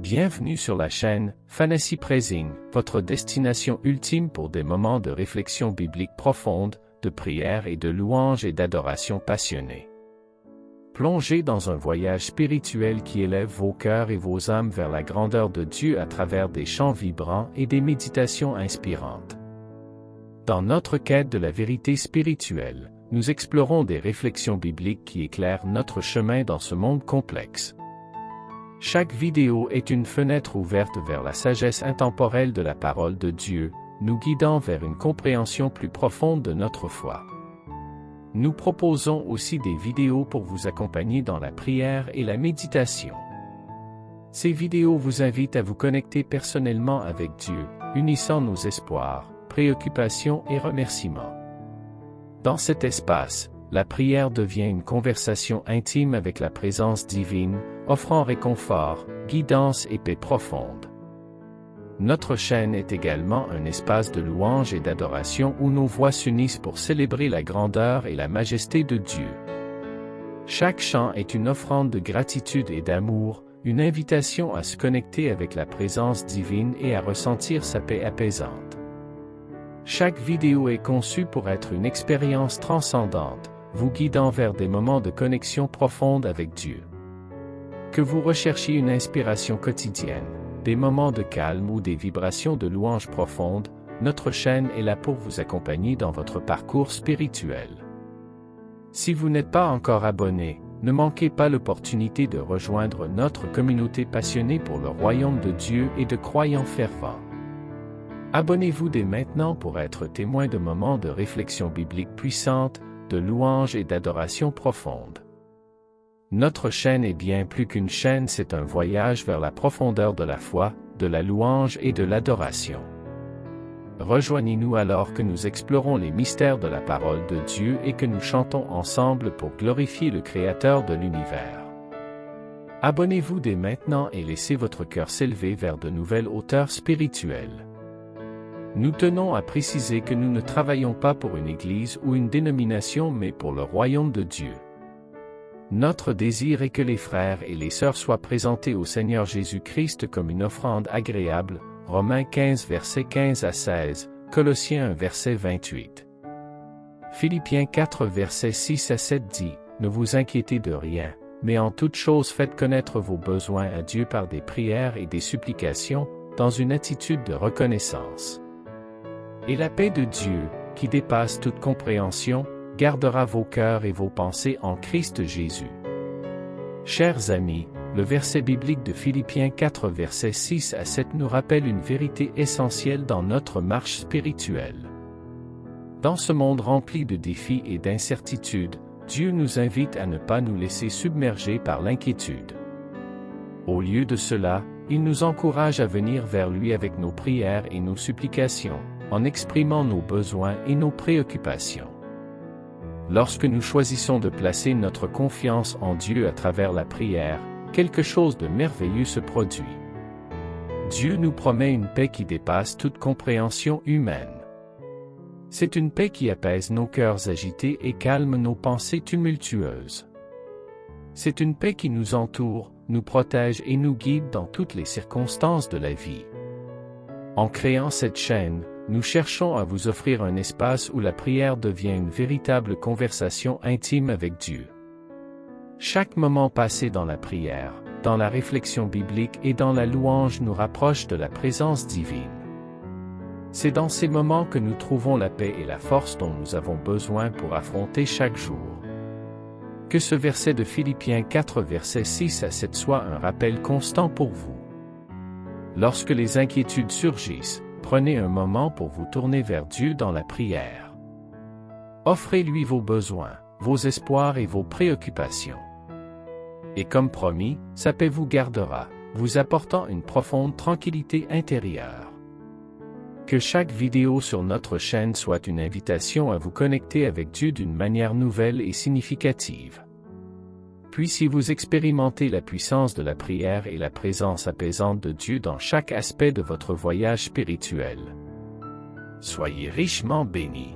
Bienvenue sur la chaîne Fantasy Praising, votre destination ultime pour des moments de réflexion biblique profonde, de prière et de louange et d'adoration passionnée. Plongez dans un voyage spirituel qui élève vos cœurs et vos âmes vers la grandeur de Dieu à travers des chants vibrants et des méditations inspirantes. Dans notre quête de la vérité spirituelle, nous explorons des réflexions bibliques qui éclairent notre chemin dans ce monde complexe. Chaque vidéo est une fenêtre ouverte vers la sagesse intemporelle de la parole de Dieu, nous guidant vers une compréhension plus profonde de notre foi. Nous proposons aussi des vidéos pour vous accompagner dans la prière et la méditation. Ces vidéos vous invitent à vous connecter personnellement avec Dieu, unissant nos espoirs, préoccupations et remerciements. Dans cet espace, la prière devient une conversation intime avec la présence divine, offrant réconfort, guidance et paix profonde. Notre chaîne est également un espace de louange et d'adoration où nos voix s'unissent pour célébrer la grandeur et la majesté de Dieu. Chaque chant est une offrande de gratitude et d'amour, une invitation à se connecter avec la présence divine et à ressentir sa paix apaisante. Chaque vidéo est conçue pour être une expérience transcendante, vous guidant vers des moments de connexion profonde avec Dieu. Que vous recherchiez une inspiration quotidienne, des moments de calme ou des vibrations de louange profonde, notre chaîne est là pour vous accompagner dans votre parcours spirituel. Si vous n'êtes pas encore abonné, ne manquez pas l'opportunité de rejoindre notre communauté passionnée pour le royaume de Dieu et de croyants fervents. Abonnez-vous dès maintenant pour être témoin de moments de réflexion biblique puissante, de louange et d'adoration profonde. Notre chaîne est bien plus qu'une chaîne, c'est un voyage vers la profondeur de la foi, de la louange et de l'adoration. Rejoignez-nous alors que nous explorons les mystères de la parole de Dieu et que nous chantons ensemble pour glorifier le Créateur de l'univers. Abonnez-vous dès maintenant et laissez votre cœur s'élever vers de nouvelles hauteurs spirituelles. Nous tenons à préciser que nous ne travaillons pas pour une église ou une dénomination mais pour le royaume de Dieu. Notre désir est que les frères et les sœurs soient présentés au Seigneur Jésus-Christ comme une offrande agréable, Romains 15 versets 15 à 16, Colossiens 1 verset 28. Philippiens 4 versets 6 à 7 dit, « Ne vous inquiétez de rien, mais en toute chose faites connaître vos besoins à Dieu par des prières et des supplications, dans une attitude de reconnaissance. Et la paix de Dieu, qui dépasse toute compréhension, gardera vos cœurs et vos pensées en Christ Jésus. » Chers amis, le verset biblique de Philippiens 4 versets 6 à 7 nous rappelle une vérité essentielle dans notre marche spirituelle. Dans ce monde rempli de défis et d'incertitudes, Dieu nous invite à ne pas nous laisser submerger par l'inquiétude. Au lieu de cela, il nous encourage à venir vers lui avec nos prières et nos supplications, en exprimant nos besoins et nos préoccupations. Lorsque nous choisissons de placer notre confiance en Dieu à travers la prière, quelque chose de merveilleux se produit. Dieu nous promet une paix qui dépasse toute compréhension humaine. C'est une paix qui apaise nos cœurs agités et calme nos pensées tumultueuses. C'est une paix qui nous entoure, nous protège et nous guide dans toutes les circonstances de la vie. En créant cette chaîne, nous cherchons à vous offrir un espace où la prière devient une véritable conversation intime avec Dieu. Chaque moment passé dans la prière, dans la réflexion biblique et dans la louange nous rapproche de la présence divine. C'est dans ces moments que nous trouvons la paix et la force dont nous avons besoin pour affronter chaque jour. Que ce verset de Philippiens 4 versets 6 à 7 soit un rappel constant pour vous. Lorsque les inquiétudes surgissent, prenez un moment pour vous tourner vers Dieu dans la prière. Offrez-lui vos besoins, vos espoirs et vos préoccupations. Et comme promis, sa paix vous gardera, vous apportant une profonde tranquillité intérieure. Que chaque vidéo sur notre chaîne soit une invitation à vous connecter avec Dieu d'une manière nouvelle et significative. Puissiez-vous expérimenter la puissance de la prière et la présence apaisante de Dieu dans chaque aspect de votre voyage spirituel. Soyez richement bénis.